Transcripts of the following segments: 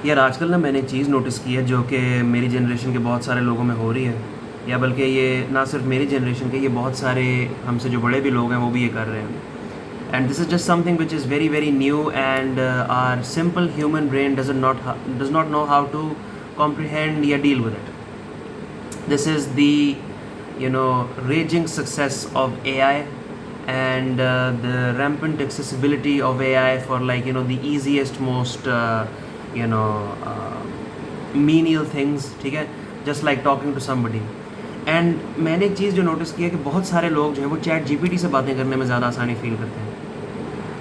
यार आजकल ना मैंने एक चीज़ नोटिस की है जो कि मेरी जनरेशन के बहुत सारे लोगों में हो रही है, या बल्कि ये ना सिर्फ मेरी जनरेशन के, ये बहुत सारे हमसे जो बड़े भी लोग हैं वो भी ये कर रहे हैं। And this is just something which is very very new and are simple human brain does not know how to comprehend या deal with it. This is the raging success of AI and the rampant accessibility of AI for the easiest most you know uh, menial things, ठीक है, just like talking to somebody. And मैंने एक चीज़ जो notice की है कि बहुत सारे लोग जो हैं वो चैट जीपीटी से बातें करने में ज़्यादा आसानी फील करते हैं।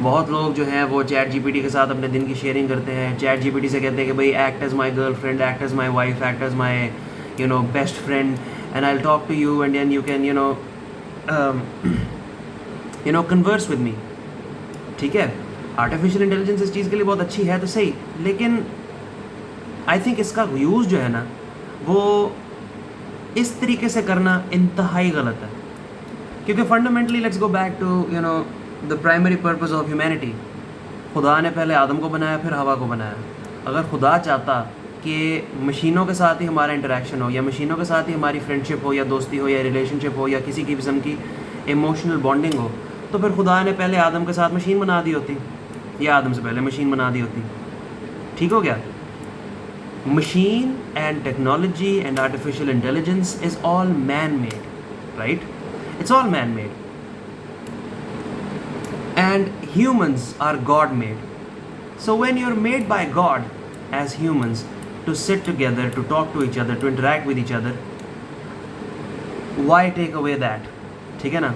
बहुत लोग जो हैं वो चैट जीपीटी के साथ अपने दिन की शेयरिंग करते हैं। चैट जीपीटी से कहते हैं कि भाई act as my girlfriend, act as my wife, act as my best friend, and I will talk to you and then you can converse with me. ठीक है, आर्टिफिशियल इंटेलिजेंस इस चीज़ के लिए बहुत अच्छी है तो सही, लेकिन आई थिंक इसका यूज़ जो है ना वो इस तरीके से करना इंतहाई गलत है। क्योंकि fundamentally let's go back to the primary purpose of humanity. खुदा ने पहले आदम को बनाया, फिर हवा को बनाया। अगर खुदा चाहता कि मशीनों के साथ ही हमारा इंटरेक्शन हो, या मशीनों के साथ ही हमारी फ्रेंडशिप हो, या दोस्ती हो, या रिलेशनशिप हो, या किसी की किस्म की इमोशनल बॉन्डिंग हो, तो फिर खुदा ने पहले आदम के साथ मशीन बना दी होती, या आदम से पहले मशीन बना दी होती। ठीक हो गया। Machine and technology and artificial intelligence is all man made, right? It's all man-made, and humans are God-made. So when you're made by God as humans to sit together, to talk to each other, to interact with each other, why take away that? ठीक है ना?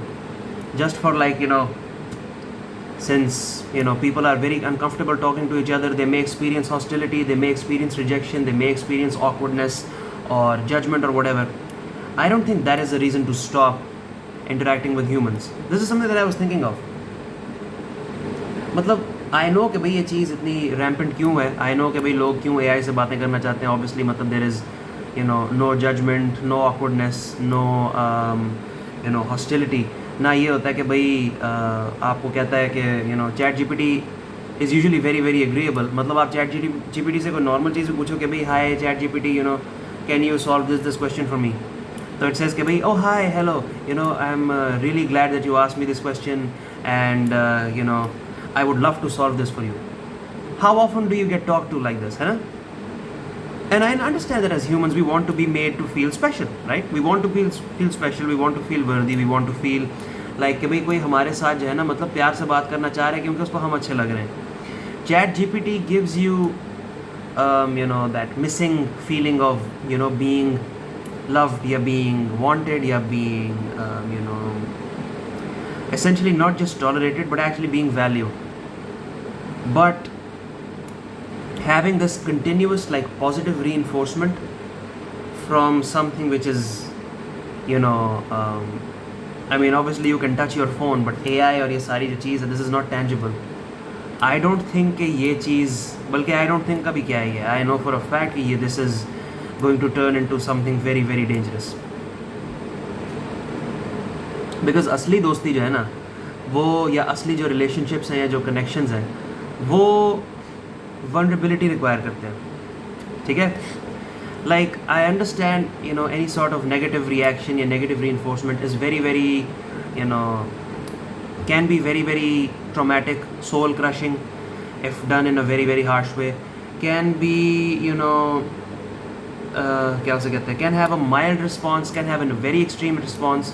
Just for since people are very uncomfortable talking to each other, they may experience hostility, they may experience rejection, they may experience awkwardness or judgment or whatever. I don't think that is a reason to stop interacting with humans. This is something that I was thinking of. मतलब I know कि भाई ये चीज़ इतनी rampant क्यों है, I know कि भाई लोग क्यों एआई से बातें करना चाहते हैं। ऑब्वियसली मतलब there is no judgement, no awkwardness, no hostility. ना ये होता है कि भाई आपको कहता है कि chat GPT is usually very very agreeable. मतलब आप चैट जीपीटी से कोई नॉर्मल चीज़ भी पूछो कि भाई hi chat GPT can you solve this question for me, तो इट सेज कि भाई oh hi hello I am really glad that you asked me this question and I would love to solve this for you. How often do you get talked to like this, है ना? And I understand that as humans we want to be made to feel special, right? We want to feel special, we want to feel worthy, we want to feel like कि भाई कोई हमारे साथ जो है ना मतलब प्यार से बात करना चाह रहे हैं क्योंकि उसको हम अच्छे लग रहे हैं। Chat GPT gives you that missing feeling of being loved, या being wanted, या being essentially not just tolerated but actually being valued. But having this continuous positive reinforcement from something which is I mean obviously you can touch your phone, but AI और ये सारी जो चीज़ है, this is not tangible. I don't think कि ये चीज़, बल्कि I don't think कभी क्या ही है, I know for a fact कि ये this is going to turn into something very very dangerous. Because असली दोस्ती जो है ना वो, या असली जो relationships हैं या जो connections हैं वो vulnerability require करते हैं। ठीक है, like I understand any sort of negative reaction या negative reinforcement is very very can be very very traumatic, soul crushing if done in a very very harsh way, can be क्या उसे कहते हैं, can have a mild response, can have a very extreme response,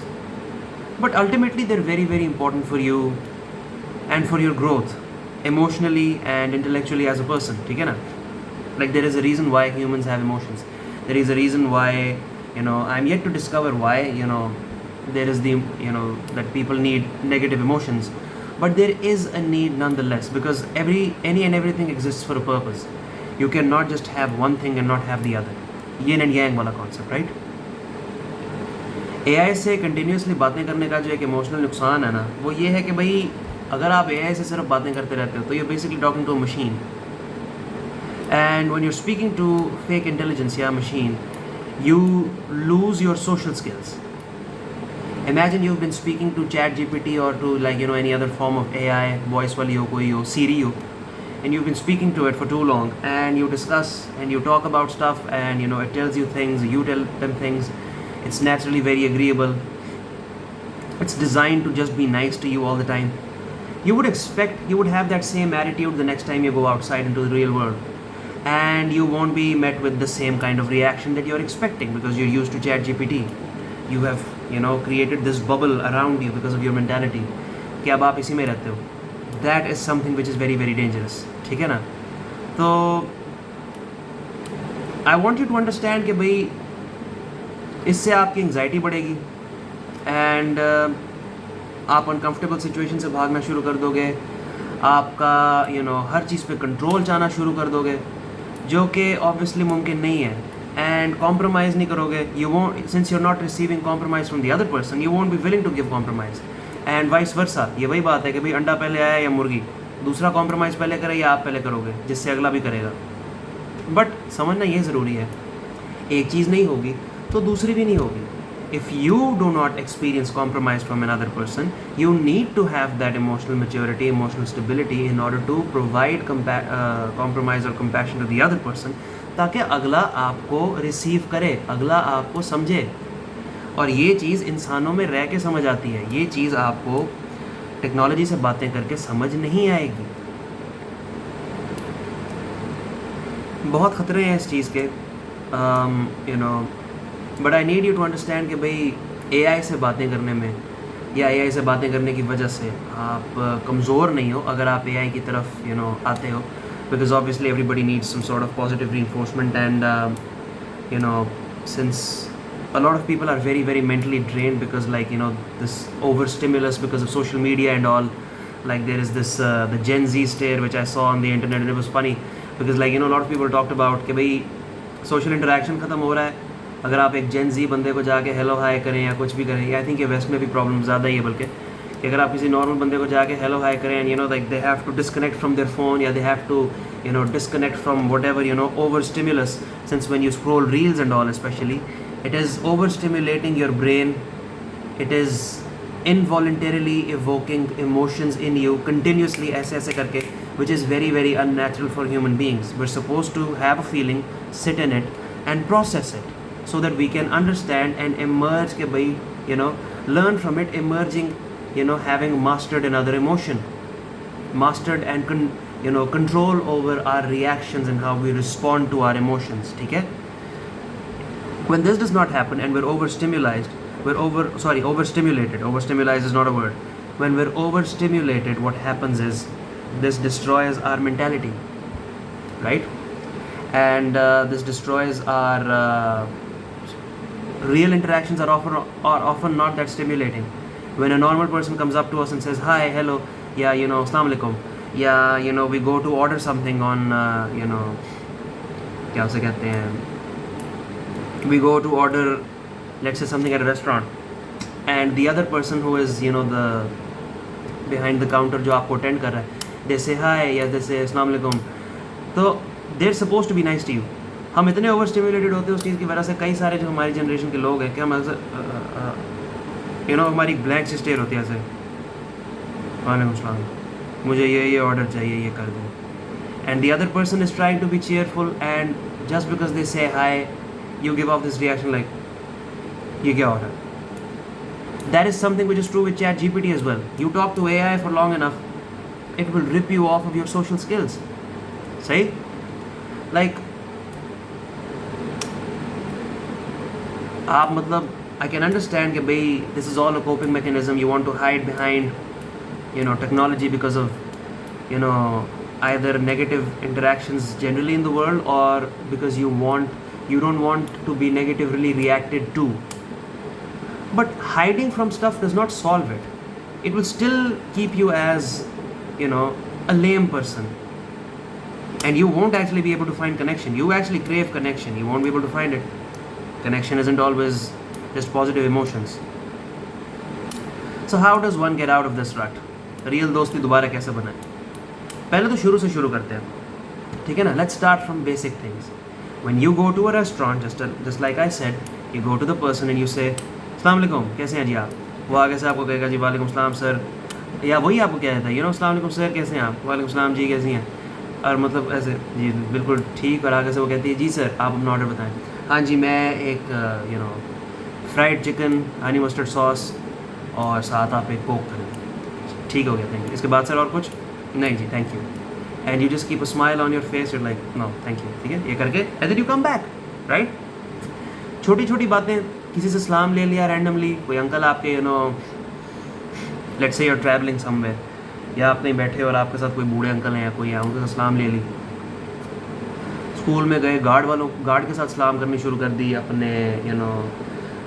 but ultimately they're very very important for you and for your growth emotionally and intellectually as a person. ठीक है ना? Like there is a reason why humans have emotions, there is a reason why I'm yet to discover why there is the that people need negative emotions, but there is a need nonetheless, because any and everything exists for a purpose. You cannot just have one thing and not have the other. Yin and yang वाला concept, right? AI से continuously बातें करने का जो एक emotional नुकसान है ना वो ये है कि भाई अगर आप AI से सिर्फ बातें करते रहते हो तो you're basically talking to a machine, and when you're speaking to fake intelligence या machine you lose your social skills. Imagine you've been speaking to chat GPT or to any other form of AI, voice वाली हो, कोई हो, Siri हो, and you've been speaking to it for too long, and you discuss and you talk about stuff, and it tells you things, you tell them things. It's naturally very agreeable. It's designed to just be nice to you all the time. You would expect you would have that same attitude the next time you go outside into the real world, and you won't be met with the same kind of reaction that you're expecting because you're used to ChatGPT. You have created this bubble around you because of your mentality कि अब आप इसी में रहते हो. That is something which is very very dangerous. ठीक है ना? तो I want you to understand कि भाई इससे आपकी एंग्जाइटी बढ़ेगी, एंड आप अनकंफर्टेबल सिचुएशन से भागना शुरू कर दोगे. आपका हर चीज़ पे कंट्रोल चाहना शुरू कर दोगे, जो कि ऑब्वियसली मुमकिन नहीं है. एंड कॉम्प्रोमाइज़ नहीं करोगे. You won't, since you are not receiving compromise from the other person, you won't be willing to give compromise. And vice versa. ये वही बात है कि भाई अंडा पहले आया या मुर्गी, दूसरा कॉम्प्रोमाइज़ पहले करे या आप पहले करोगे, जिससे अगला भी करेगा. बट समझना ये ज़रूरी है, एक चीज़ नहीं होगी तो दूसरी भी नहीं होगी. If you do not experience compromise from another person, you need to have that emotional maturity, emotional stability in order to provide compromise or compassion to the other person, ताकि अगला आपको रिसीव करे, अगला आपको समझे. और ये चीज़ इंसानों में रह के समझ आती है. ये चीज़ आपको टेक्नोलॉजी से बातें करके समझ नहीं आएगी. बहुत ख़तरे हैं इस चीज़ के, but I need you to understand कि भाई AI से बातें करने में या AI से बातें करने की वजह से आप कमज़ोर नहीं हो अगर आप AI की तरफ आते हो, because obviously everybody needs some sort of positive reinforcement, and since a lot of people are very very mentally drained because this overstimulus because of social media and all. Like there is this the Gen Z stare which I saw on the internet, and it was funny because a lot of people talked about कि भाई social interaction ख़त्म हो रहा है. अगर आप एक Gen Z बंदे को जाके हेलो हाय करें या कुछ भी करें, आई थिंक ये वेस्ट में भी प्रॉब्लम ज़्यादा ही है, बल्कि कि अगर आप किसी नॉर्मल बंदे को जाके हेलो हाय करें, and like they have to disconnect from their phone, या they have to disconnect from whatever over stimulus. Since when you scroll reels and all especially, it is overstimulating your brain. It is involuntarily evoking emotions in you continuously ऐसे करके, which is very very unnatural for human beings. We're supposed to have a feeling, sit in it and process it so that we can understand and emerge के भाई learn from it, emerging having mastered another emotion, mastered and control over our reactions and how we respond to our emotions. ठीक है? When this does not happen and we're overstimulated, overstimulated is not a word. When we're overstimulated, what happens is this destroys our mentality, right? And this destroys our real interactions are often not that stimulating. When a normal person comes up to us and says, hi, hello, yeah, Assalamu alaikum, yeah, we go to order something on, क्या उसे कहते हैं, we go to order, let's say, something at a restaurant, and the other person who is the behind the counter जो आपको attend कर रहा है, they say hi या they say अस्सलाम वालेकुम, तो they're supposed to be nice to you. हम इतने ओवर स्टिमुलेटेड होते हैं उस चीज़ की वजह से, कई सारे जो हमारी जनरेशन के लोग हैं कि हम हमारी ब्लैंक से स्टेयर होती है ऐसे, वालेकुम सलाम, मुझे ये ऑर्डर चाहिए, ये कर दो. And the other person is trying to be cheerful, and just because they say hi, you give off this reaction like, ये क्या हो रहा है? That is something which is true with ChatGPT as well. You talk to AI for long enough, it will rip you off of your social skills. सही? Like, आप मतलब, I can understand कि भाई this is all a coping mechanism. You want to hide behind, technology because of, either negative interactions generally in the world, or because you don't want to be negatively reacted to. But hiding from stuff does not solve it. It will still keep you as, a lame person. And you won't actually be able to find connection. You actually crave connection. You won't be able to find it. Connection isn't always just positive emotions. So how does one get out of this rut? Real दोस्ती दोबारा कैसे बनाए? पहले तो शुरू से शुरू करते हैं. ठीक है ना? Let's start from basic things. When you go to a restaurant, just like I said, you go to the person and you say, अस्सलाम वालेकुम, कैसे हैं जी आप? वो आगे से आपको कहेगा जी वालेकुम सलाम सर, या वही आपको क्या कहता है, अस्सलाम वालेकुम सर, कैसे हैं आप? वालेकुम सलाम जी, कैसी हैं? और मतलब ऐसे जी बिल्कुल ठीक, और आगे से वो कहती है जी सर आप अपना ऑर्डर बताएं। हाँ जी, मैं एक fried chicken, honey mustard sauce, और साथ आप एक कोक कर दें। ठीक हो गया, थैंक यू। इसके बाद सर और कुछ? नहीं जी, thank you. And you just keep a smile on your face, you're like no thank you, ठीक है, ये करके and then you come back, right. छोटी छोटी बातें, किसी से सलाम ले लिया रैंडमली, कोई अंकल आपके let's say you are travelling somewhere, या आप कहीं बैठे और आपके साथ कोई बूढ़े अंकल हैं या कोई है, उनके साथ सलाम ले ली। स्कूल में गए, गार्ड के साथ सलाम करनी शुरू कर दी। अपने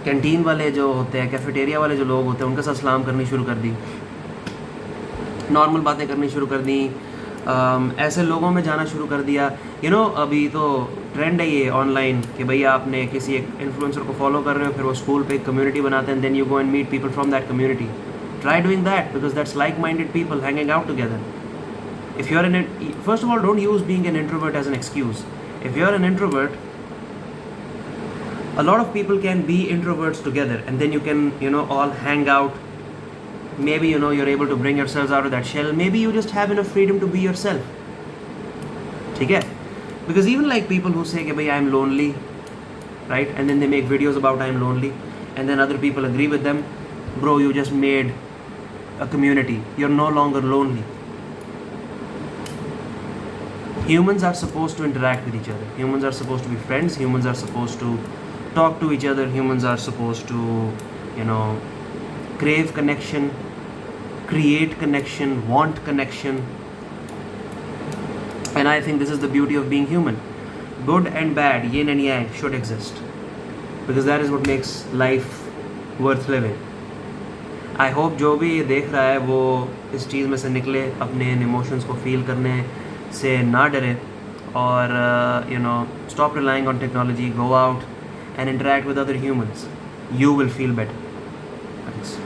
कैंटीन वाले जो होते हैं, कैफेटेरिया वाले जो लोग होते हैं, उनके साथ सलाम करनी शुरू कर दी। नॉर्मल बातें करनी शुरू कर दी। ऐसे लोगों में जाना शुरू कर दिया। अभी तो ट्रेंड है ये ऑनलाइन कि भैया आपने किसी एक इन्फ्लुएंसर को फॉलो कर रहे हो, फिर वो स्कूल पे एक कम्युनिटी बनाते हैं, then you go and meet people from that community. Try doing that, because that's like-minded people hanging out together. If you're first of all, don't use being an introvert as an excuse. If you're an introvert, a lot of people can be introverts together, and then you can all hang out. Maybe you're able to bring yourselves out of that shell. Maybe you just have enough freedom to be yourself. ठीक है? Because even like people who say कि भाई I'm lonely, right, and then they make videos about I'm lonely, and then other people agree with them. Bro, you just made a community. You're no longer lonely. Humans are supposed to interact with each other. Humans are supposed to be friends. Humans are supposed to talk to each other. Humans are supposed to crave connection, create connection, want connection. And I think this is the beauty of being human. Good and bad, yin and yang, should exist, because that is what makes life worth living. I hope जो भी ये देख रहा है वो इस चीज़ में से निकले, अपने इन इमोशंस को फील करने से ना डरे, और stop relying on technology, go out and interact with other humans, you will feel better. Thanks.